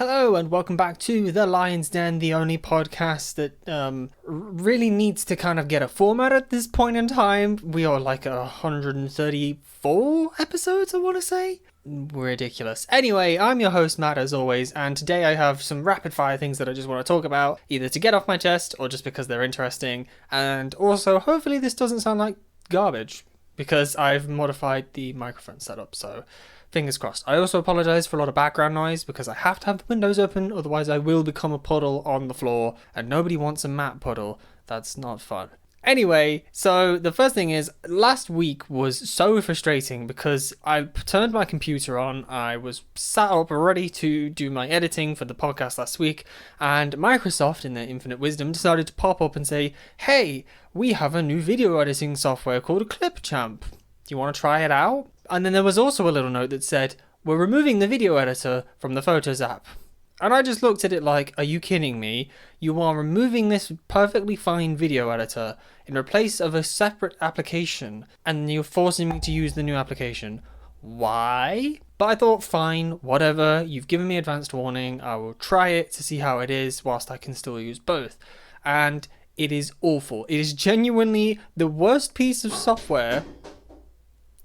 Hello and welcome back to The Lion's Den, the only podcast that really needs to kind of get a format at this point in time. We are like 134 episodes, I want to say. Ridiculous. Anyway, I'm your host Matt as always, and today I have some rapid fire things that I just want to talk about, either to get off my chest or just because they're interesting. And also, hopefully this doesn't sound like garbage, because I've modified the microphone setup, so fingers crossed. I also apologise for a lot of background noise because I have to have the windows open, otherwise I will become a puddle on the floor, and nobody wants a Matt puddle. That's not fun. Anyway, so the first thing is, last week was so frustrating because I turned my computer on, I was sat up ready to do my editing for the podcast last week, and Microsoft, in their infinite wisdom, decided to pop up and say, hey, we have a new video editing software called Clipchamp. Do you want to try it out? And then there was also a little note that said, we're removing the video editor from the Photos app. And I just looked at it like, are you kidding me? You are removing this perfectly fine video editor in place of a separate application, and you're forcing me to use the new application. Why? But I thought, fine, whatever, you've given me advanced warning, I will try it to see how it is whilst I can still use both. And it is awful. It is genuinely the worst piece of software.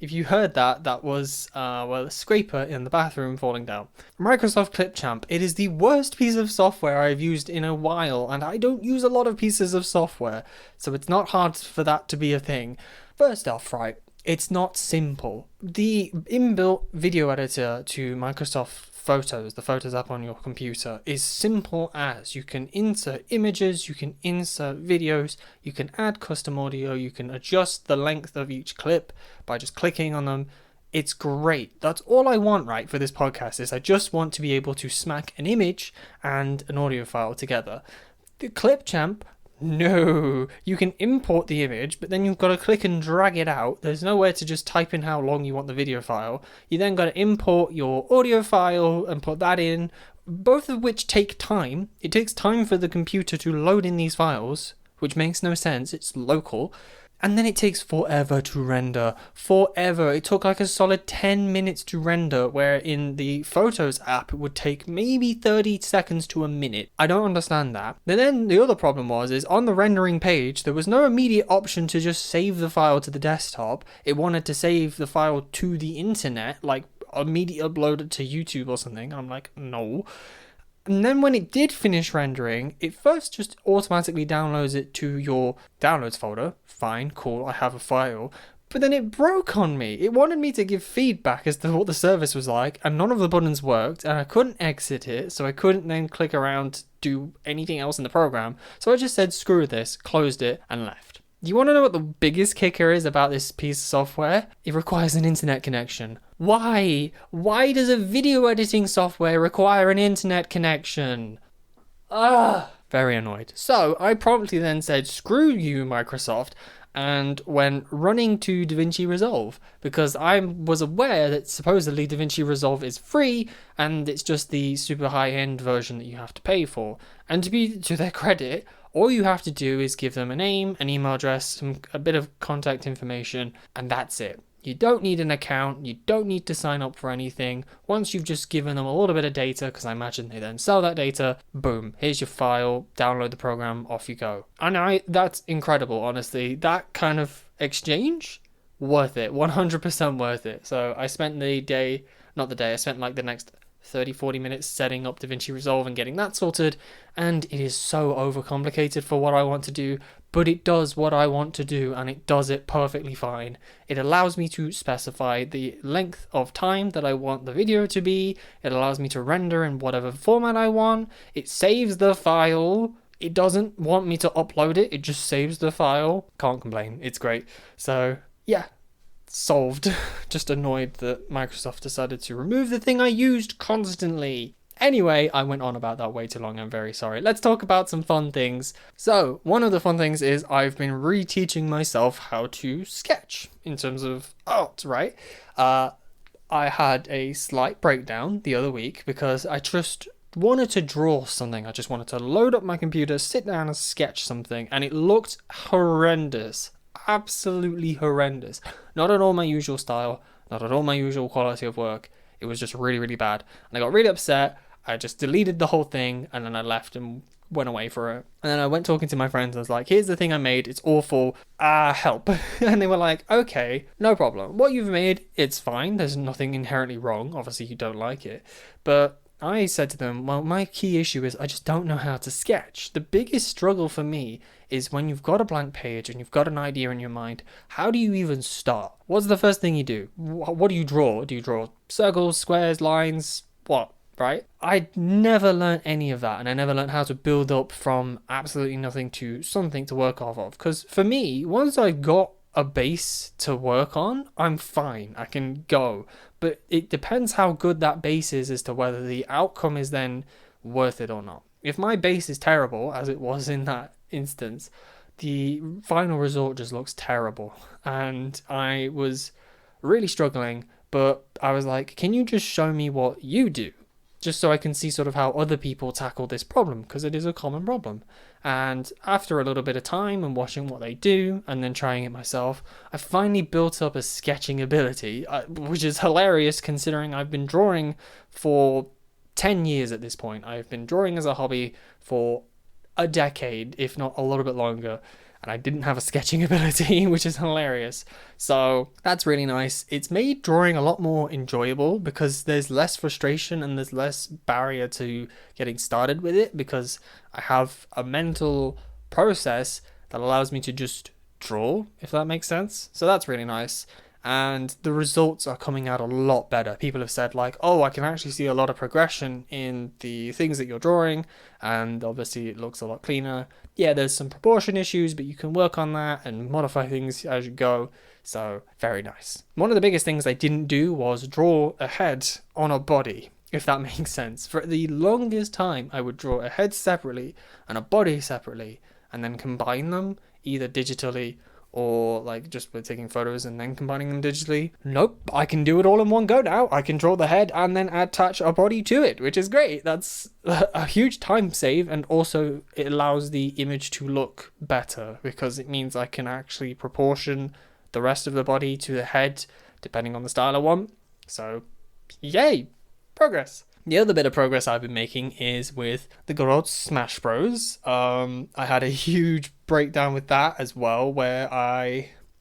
If you heard that, that was, a scraper in the bathroom falling down. Microsoft Clipchamp. It is the worst piece of software I've used in a while, and I don't use a lot of pieces of software, so it's not hard for that to be a thing. First off, right, it's not simple. The inbuilt video editor to Microsoft Photos, the Photos app on your computer, is simple as you can insert images, you can insert videos, you can add custom audio, you can adjust the length of each clip by just clicking on them. It's great. That's all I want, right, for this podcast, is I just want to be able to smack an image and an audio file together. The Clipchamp, no, you can import the image, but then you've got to click and drag it out. There's nowhere to just type in how long you want the video file. You then got to import your audio file and put that in, both of which take time. It takes time for the computer to load in these files, which makes no sense. It's local. And then it takes forever to render. Forever. It took like a solid 10 minutes to render, where in the Photos app it would take maybe 30 seconds to a minute. I don't understand that. And then the other problem is on the rendering page, there was no immediate option to just save the file to the desktop. It wanted to save the file to the internet, like immediately upload it to YouTube or something. I'm like, no. And then when it did finish rendering, it first just automatically downloads it to your downloads folder. Fine, cool, I have a file. But then it broke on me. It wanted me to give feedback as to what the service was like, and none of the buttons worked, and I couldn't exit it, so I couldn't then click around to do anything else in the program. So I just said, screw this, closed it, and left. You want to know what the biggest kicker is about this piece of software? It requires an internet connection. Why? Why does a video editing software require an internet connection? Very annoyed. So I promptly then said, screw you, Microsoft, and went running to DaVinci Resolve, because I was aware that supposedly DaVinci Resolve is free and it's just the super high-end version that you have to pay for. And to their credit, all you have to do is give them a name, an email address, a bit of contact information, and that's it. You don't need an account, you don't need to sign up for anything. Once you've just given them a little bit of data, because I imagine they then sell that data, boom, here's your file, download the program, off you go. And that's incredible, honestly. That kind of exchange, worth it, 100% worth it. So I spent I spent like the next 30-40 minutes setting up DaVinci Resolve and getting that sorted, and it is so overcomplicated for what I want to do, but it does what I want to do, and it does it perfectly fine. It allows me to specify the length of time that I want the video to be. It allows me to render in whatever format I want. It saves the file. It doesn't want me to upload it. It just saves the file. Can't complain. It's great. So, yeah. Solved. Just annoyed that Microsoft decided to remove the thing I used constantly. Anyway, I went on about that way too long, I'm very sorry. Let's talk about some fun things. So, one of the fun things is I've been reteaching myself how to sketch in terms of art, right? I had a slight breakdown the other week because I just wanted to draw something. I just wanted to load up my computer, sit down and sketch something, and it looked horrendous. Absolutely horrendous. Not at all my usual style, not at all my usual quality of work. It was just really, really bad. And I got really upset, I just deleted the whole thing and then I left and went away for it. And then I went talking to my friends and I was like, here's the thing I made, it's awful, help. And they were like, okay, no problem. What you've made, it's fine, there's nothing inherently wrong. Obviously you don't like it. But I said to them, well, my key issue is I just don't know how to sketch. The biggest struggle for me is when you've got a blank page and you've got an idea in your mind, how do you even start? What's the first thing you do? What do you draw? Do you draw circles, squares, lines? What? Right? I never learned any of that, and I never learned how to build up from absolutely nothing to something to work off of. Because for me, once I've got a base to work on, I'm fine. I can go. But it depends how good that base is as to whether the outcome is then worth it or not. If my base is terrible, as it was in that instance, the final result just looks terrible. And I was really struggling, but I was like, can you just show me what you do? Just so I can see sort of how other people tackle this problem, because it is a common problem. And after a little bit of time and watching what they do and then trying it myself, I finally built up a sketching ability, which is hilarious considering I've been drawing for 10 years at this point. I've been drawing as a hobby for a decade, if not a little bit longer. And I didn't have a sketching ability, which is hilarious. So that's really nice. It's made drawing a lot more enjoyable because there's less frustration and there's less barrier to getting started with it, because I have a mental process that allows me to just draw, if that makes sense. So that's really nice. And the results are coming out a lot better. People have said like, oh, I can actually see a lot of progression in the things that you're drawing, and obviously it looks a lot cleaner. Yeah, there's some proportion issues, but you can work on that and modify things as you go. So very nice. One of the biggest things I didn't do was draw a head on a body, if that makes sense. For the longest time, I would draw a head separately and a body separately, and then combine them either digitally or like just with taking photos and then combining them digitally. Nope, I can do it all in one go now. I can draw the head and then attach a body to it, which is great. That's a huge time save, and also it allows the image to look better because it means I can actually proportion the rest of the body to the head depending on the style I want. So yay, progress. The other bit of progress I've been making is with the good old Smash Bros. I had a huge breakdown with that as well, where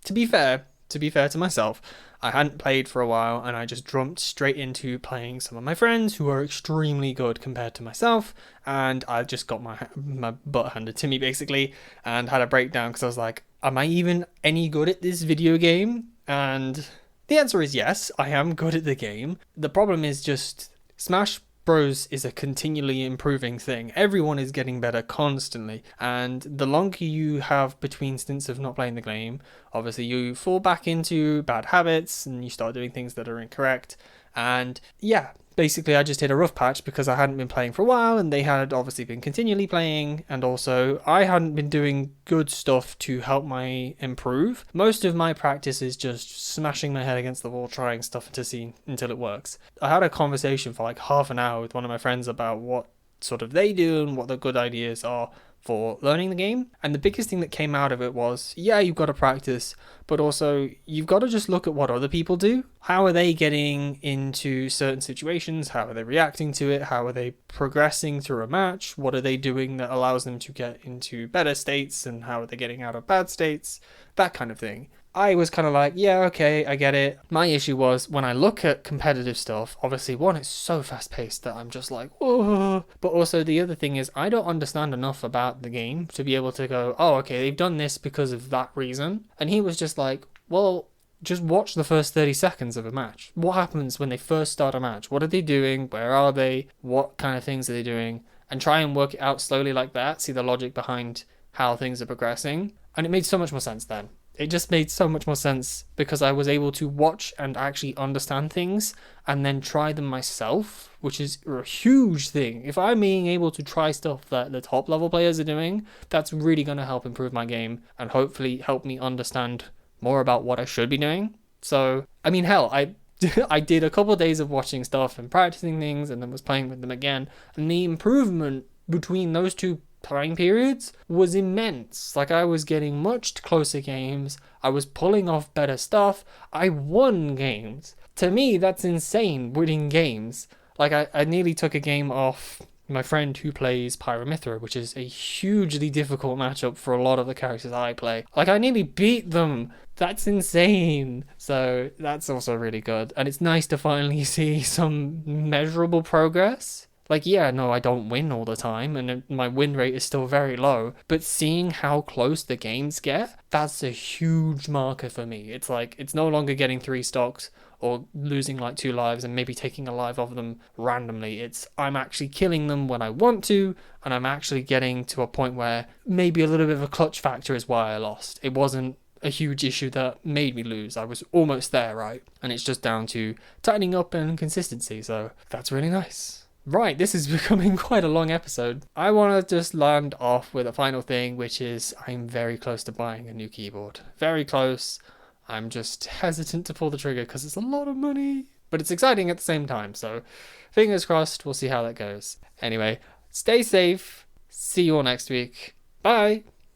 to be fair to myself, I hadn't played for a while and I just jumped straight into playing some of my friends who are extremely good compared to myself, and I just got my butt handed to me basically and had a breakdown because I was like, am I even any good at this video game? And the answer is yes, I am good at the game. The problem is just Smash Bros is a continually improving thing. Everyone is getting better constantly, and the longer you have between stints of not playing the game, obviously you fall back into bad habits and you start doing things that are incorrect. And yeah, basically I just hit a rough patch because I hadn't been playing for a while and they had obviously been continually playing, and also I hadn't been doing good stuff to help my improve. Most of my practice is just smashing my head against the wall trying stuff to see until it works. I had a conversation for like half an hour with one of my friends about what sort of they do and what the good ideas are for learning the game, and the biggest thing that came out of it was, yeah, you've got to practice, but also you've got to just look at what other people do. How are they getting into certain situations? How are they reacting to it? How are they progressing through a match? What are they doing that allows them to get into better states, and how are they getting out of bad states? That kind of thing. I was kind of like, yeah, okay, I get it. My issue was when I look at competitive stuff, obviously, one, it's so fast paced that I'm just like, oh. But also the other thing is I don't understand enough about the game to be able to go, oh, okay, they've done this because of that reason. And he was just like, well, just watch the first 30 seconds of a match. What happens when they first start a match? What are they doing? Where are they? What kind of things are they doing? And try and work it out slowly like that. See the logic behind how things are progressing. And it made so much more sense then. It just made so much more sense because I was able to watch and actually understand things and then try them myself, which is a huge thing. If I'm being able to try stuff that the top level players are doing, that's really going to help improve my game and hopefully help me understand more about what I should be doing. So, I mean, hell, I did a couple of days of watching stuff and practicing things and then was playing with them again. And the improvement between those two time periods was immense. Like, I was getting much closer games, I was pulling off better stuff, I won games. To me, that's insane, winning games. Like, I nearly took a game off my friend who plays Pyramithra, which is a hugely difficult matchup for a lot of the characters I play. Like, I nearly beat them. That's insane. So that's also really good. And it's nice to finally see some measurable progress. Like, yeah, no, I don't win all the time, and my win rate is still very low. But seeing how close the games get, that's a huge marker for me. It's like, it's no longer getting 3 stocks or losing like 2 lives and maybe taking a life off them randomly. It's I'm actually killing them when I want to, and I'm actually getting to a point where maybe a little bit of a clutch factor is why I lost. It wasn't a huge issue that made me lose. I was almost there, right? And it's just down to tightening up and consistency, so that's really nice. Right, this is becoming quite a long episode. I want to just land off with a final thing, which is I'm very close to buying a new keyboard. Very close. I'm just hesitant to pull the trigger because it's a lot of money, but it's exciting at the same time. So fingers crossed, we'll see how that goes. Anyway, stay safe. See you all next week. Bye.